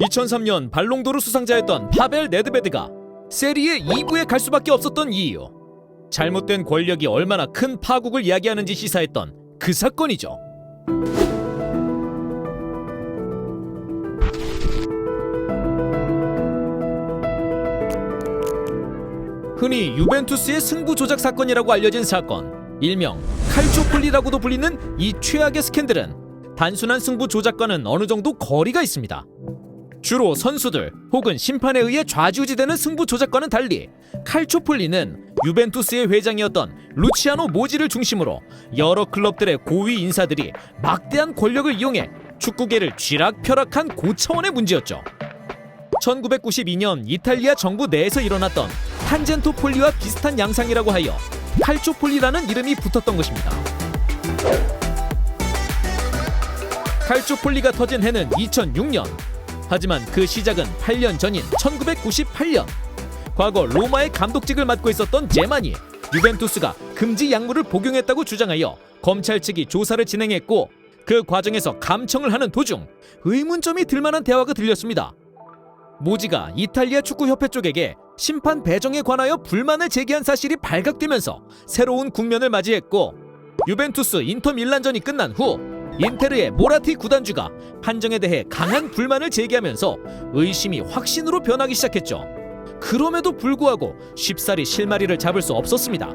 2003년 발롱도르 수상자였던 파벨 네드베드가 세리에 2부에 갈 수밖에 없었던 이유, 잘못된 권력이 얼마나 큰 파국을 야기하는지 시사했던 그 사건이죠. 흔히 유벤투스의 승부 조작 사건이라고 알려진 사건, 일명 칼초폴리라고도 불리는 이 최악의 스캔들은 단순한 승부 조작과는 어느 정도 거리가 있습니다. 주로 선수들 혹은 심판에 의해 좌지우지되는 승부 조작과는 달리 칼초폴리는 유벤투스의 회장이었던 루치아노 모지를 중심으로 여러 클럽들의 고위 인사들이 막대한 권력을 이용해 축구계를 쥐락펴락한 고차원의 문제였죠. 1992년 이탈리아 정부 내에서 일어났던 탄젠토폴리와 비슷한 양상이라고 하여 칼초폴리라는 이름이 붙었던 것입니다. 칼초폴리가 터진 해는 2006년. 하지만 그 시작은 8년 전인 1998년. 과거 로마의 감독직을 맡고 있었던 제만이 유벤투스가 금지 약물을 복용했다고 주장하여 검찰 측이 조사를 진행했고, 그 과정에서 감청을 하는 도중 의문점이 들만한 대화가 들렸습니다. 모지가 이탈리아 축구협회 쪽에게 심판 배정에 관하여 불만을 제기한 사실이 발각되면서 새로운 국면을 맞이했고, 유벤투스 인터밀란전이 끝난 후 인테르의 모라티 구단주가 판정에 대해 강한 불만을 제기하면서 의심이 확신으로 변하기 시작했죠. 그럼에도 불구하고 쉽사리 실마리를 잡을 수 없었습니다.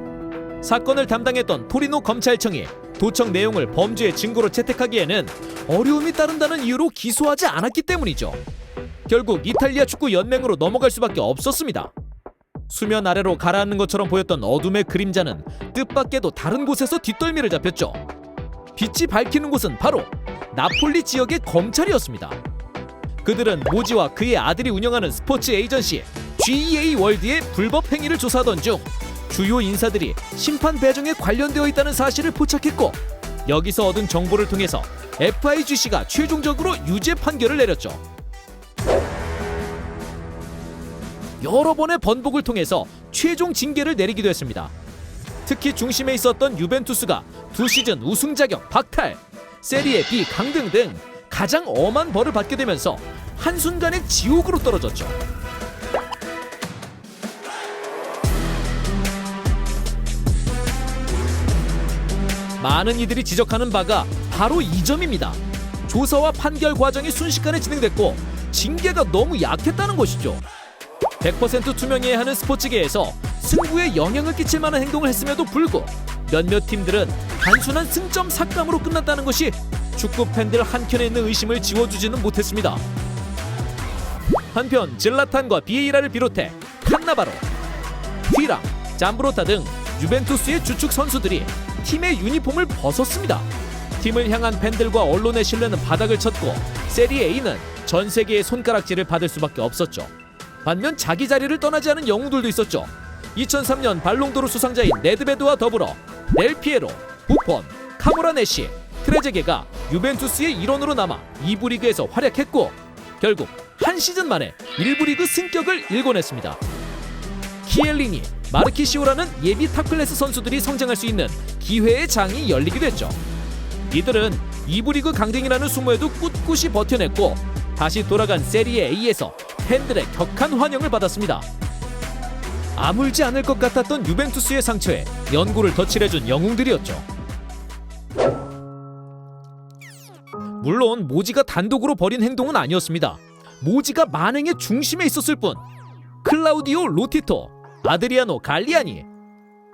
사건을 담당했던 토리노 검찰청이 도청 내용을 범죄의 증거로 채택하기에는 어려움이 따른다는 이유로 기소하지 않았기 때문이죠. 결국 이탈리아 축구 연맹으로 넘어갈 수밖에 없었습니다. 수면 아래로 가라앉는 것처럼 보였던 어둠의 그림자는 뜻밖에도 다른 곳에서 뒷덜미를 잡혔죠. 빛이 밝히는 곳은 바로 나폴리 지역의 검찰이었습니다. 그들은 모지와 그의 아들이 운영하는 스포츠 에이전시 GEA 월드의 불법 행위를 조사하던 중 주요 인사들이 심판 배정에 관련되어 있다는 사실을 포착했고, 여기서 얻은 정보를 통해서 FIGC가 최종적으로 유죄 판결을 내렸죠. 여러 번의 번복을 통해서 최종 징계를 내리기도 했습니다. 특히 중심에 있었던 유벤투스가 2시즌 우승 자격 박탈, 세리에 B 강등 등 가장 엄한 벌을 받게 되면서 한순간에 지옥으로 떨어졌죠. 많은 이들이 지적하는 바가 바로 이 점입니다. 조사와 판결 과정이 순식간에 진행됐고 징계가 너무 약했다는 것이죠. 100% 투명해야 하는 스포츠계에서 승부에 영향을 끼칠 만한 행동을 했음에도 불구 몇몇 팀들은 단순한 승점 삭감으로 끝났다는 것이 축구 팬들 한켠에 있는 의심을 지워주지는 못했습니다. 한편 질라탄과 비에이라를 비롯해 칸나바로, 휘랑, 잠브로타 등 유벤투스의 주축 선수들이 팀의 유니폼을 벗었습니다. 팀을 향한 팬들과 언론의 신뢰는 바닥을 쳤고 세리에A는 전 세계의 손가락질을 받을 수밖에 없었죠. 반면 자기 자리를 떠나지 않은 영웅들도 있었죠. 2003년 발롱도르 수상자인 네드베드와 더불어 델피에로, 부폰, 카모라네시, 트레제게가 유벤투스의 일원으로 남아 2부 리그에서 활약했고, 결국 한 시즌 만에 1부 리그 승격을 일궈냈습니다. 키엘리니, 마르키시오라는 예비 탑클래스 선수들이 성장할 수 있는 기회의 장이 열리기도 했죠. 이들은 2부 리그 강등이라는 수모에도 꿋꿋이 버텨냈고 다시 돌아간 세리에 A에서 팬들의 격한 환영을 받았습니다. 아물지 않을 것 같았던 유벤투스의 상처에 연고를 덧칠해준 영웅들이었죠. 물론 모지가 단독으로 벌인 행동은 아니었습니다. 모지가 만행의 중심에 있었을 뿐 클라우디오 로티토, 아드리아노 갈리아니,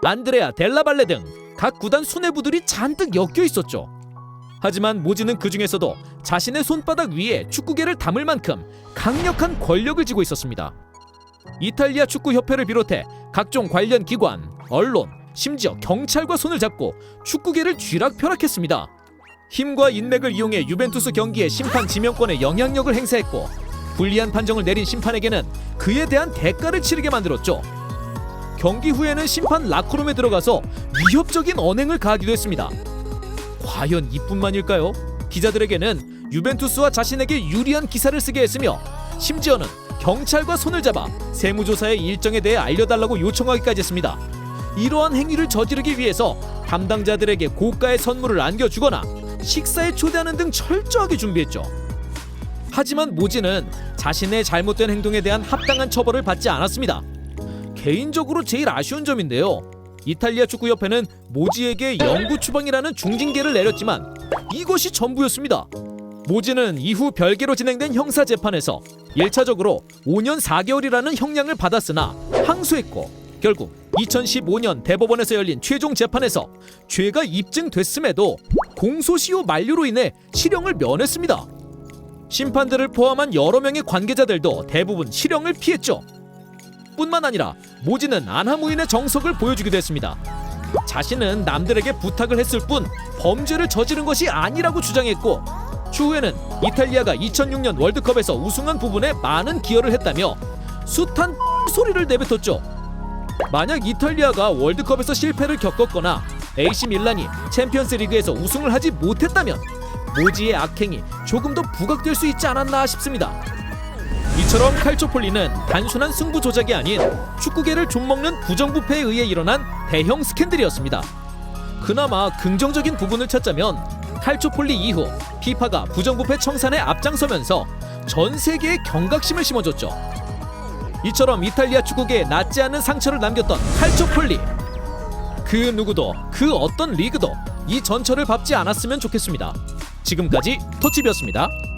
안드레아 델라발레 등 각 구단 수뇌부들이 잔뜩 엮여 있었죠. 하지만 모지는 그 중에서도 자신의 손바닥 위에 축구계를 담을 만큼 강력한 권력을 쥐고 있었습니다. 이탈리아 축구협회를 비롯해 각종 관련 기관, 언론, 심지어 경찰과 손을 잡고 축구계를 쥐락펴락했습니다. 힘과 인맥을 이용해 유벤투스 경기의 심판 지명권에 영향력을 행사했고 불리한 판정을 내린 심판에게는 그에 대한 대가를 치르게 만들었죠. 경기 후에는 심판 라커룸에 들어가서 위협적인 언행을 가하기도 했습니다. 과연 이뿐만일까요? 기자들에게는 유벤투스와 자신에게 유리한 기사를 쓰게 했으며 심지어는 경찰과 손을 잡아 세무조사의 일정에 대해 알려달라고 요청하기까지 했습니다. 이러한 행위를 저지르기 위해서 담당자들에게 고가의 선물을 안겨주거나 식사에 초대하는 등 철저하게 준비했죠. 하지만 모지는 자신의 잘못된 행동에 대한 합당한 처벌을 받지 않았습니다. 개인적으로 제일 아쉬운 점인데요. 이탈리아 축구협회는 모지에게 영구 추방이라는 중징계를 내렸지만 이것이 전부였습니다. 모지는 이후 별개로 진행된 형사재판에서 1차적으로 5년 4개월이라는 형량을 받았으나 항소했고 결국 2015년 대법원에서 열린 최종 재판에서 죄가 입증됐음에도 공소시효 만료로 인해 실형을 면했습니다. 심판들을 포함한 여러 명의 관계자들도 대부분 실형을 피했죠. 뿐만 아니라 모지는 안하무인의 정석을 보여주기도 했습니다. 자신은 남들에게 부탁을 했을 뿐 범죄를 저지른 것이 아니라고 주장했고 추후에는 이탈리아가 2006년 월드컵에서 우승한 부분에 많은 기여를 했다며 숱한 소리를 내뱉었죠. 만약 이탈리아가 월드컵에서 실패를 겪었거나 AC 밀란이 챔피언스 리그에서 우승을 하지 못했다면 모지의 악행이 조금 더 부각될 수 있지 않았나 싶습니다. 이처럼 칼초폴리는 단순한 승부 조작이 아닌 축구계를 좀먹는 부정부패에 의해 일어난 대형 스캔들이었습니다. 그나마 긍정적인 부분을 찾자면 칼초폴리 이후 피파가 부정부패 청산에 앞장서면서 전 세계에 경각심을 심어줬죠. 이처럼 이탈리아 축구계에 낫지 않은 상처를 남겼던 칼초폴리, 그 누구도 그 어떤 리그도 이 전철을 밟지 않았으면 좋겠습니다. 지금까지 터치비였습니다.